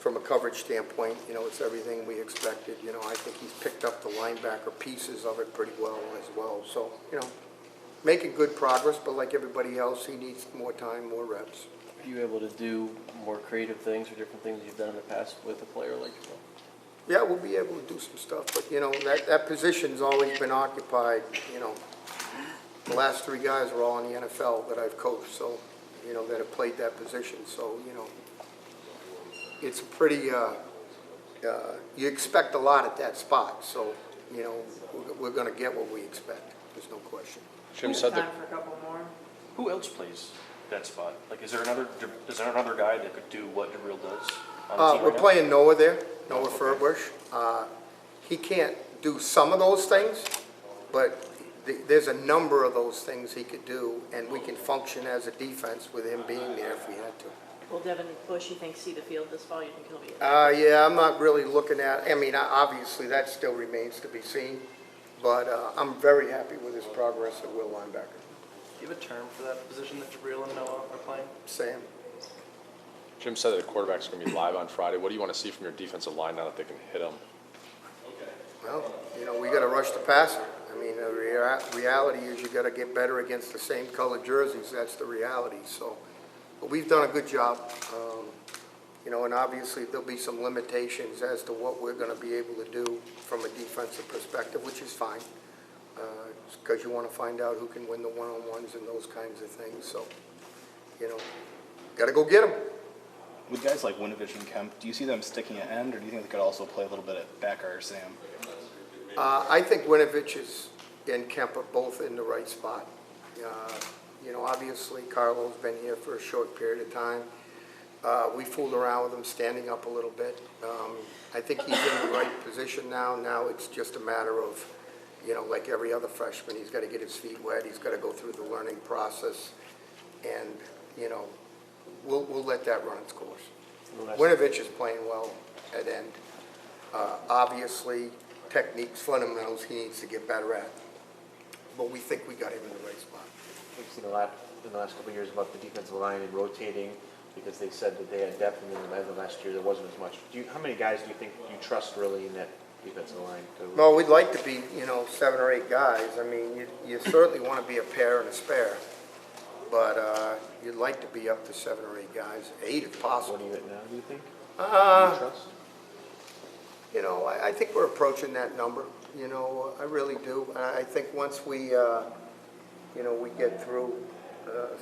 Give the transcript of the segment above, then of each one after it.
from a coverage standpoint, you know, it's everything we expected. You know, I think he's picked up the linebacker pieces of it pretty well as well. So, you know, making good progress, but like everybody else, he needs more time, more reps. Are you able to do more creative things or different things you've done in the past with a player like Jabrill? Yeah, we'll be able to do some stuff, but, you know, that position's always been occupied, you know. The last three guys were all in the NFL that I've coached, so, you know, that have played that position. So, you know, it's a pretty, you expect a lot at that spot. So, you know, we're going to get what we expect. There's no question. Jim said Time for a couple more. Who else plays that spot? Like, is there another guy that could do what Jabrill does on the team We're right now? playing Noah there, Noah Okay. Furbush. He can't do some of those things, but there's a number of those things he could do, and we can function as a defense with him being there if we had to. Will Devin Bush, you think, see the field this fall? You think he'll be? Yeah, I'm not really looking at, I mean, obviously, that still remains to be seen, but I'm very happy with his progress at Will linebacker. Do you have a term for that position that Jabrill and Noah are playing? Sam? Jim said that the quarterback's going to be live on Friday. What do you want to see from your defensive line now that they can hit him? Well, you know, we got to rush the passer. I mean, the reality is you got to get better against the same colored jerseys. That's the reality. So, but we've done a good job. You know, and obviously there'll be some limitations as to what we're going to be able to do from a defensive perspective, which is fine, because you want to find out who can win the one-on-ones and those kinds of things. So, you know, got to go get them. With guys like Winovich and Kemp, do you see them sticking at end, or do you think they could also play a little bit at back or Sam? I think Winovich and Kemp are both in the right spot. You know, obviously Carlo's been here for a short period of time. We fooled around with him standing up a little bit. I think he's in the right position now. Now it's just a matter of, you know, like every other freshman, he's got to get his feet wet. He's got to go through the learning process, and you know, we'll let that run its course. Winovich is playing well at end. Obviously, techniques, fundamentals, he needs to get better at. But we think we got him in the right spot. We've seen in the last couple of years about the defensive line and rotating because they said that they had depth, and then the last year there wasn't as much. How many guys do you think you trust really in that defensive line? Well, we'd like to be, you know, 7 or 8 guys. I mean, you certainly want to be a pair and a spare, but you'd like to be up to 7 or 8 guys, 8 if possible. What are you at now, do you think? Do you trust? You know, I think we're approaching that number. You know, I really do. I think once we, you know, we get through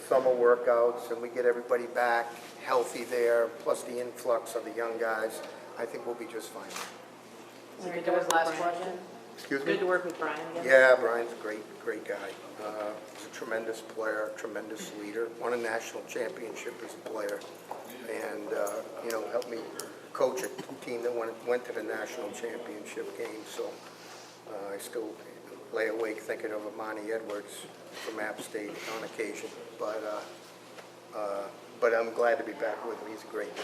summer workouts and we get everybody back healthy there, plus the influx of the young guys, I think we'll be just fine. Good to work with last question. Excuse me? Good to work with Brian again. Yeah, Brian's a great guy. He's a tremendous player, tremendous leader. Won a national championship as a player, and you know, helped me coach a team that went to the national championship game. So I still lay awake thinking of Amani Edwards from App State on occasion. But I'm glad to be back with him. He's a great guy.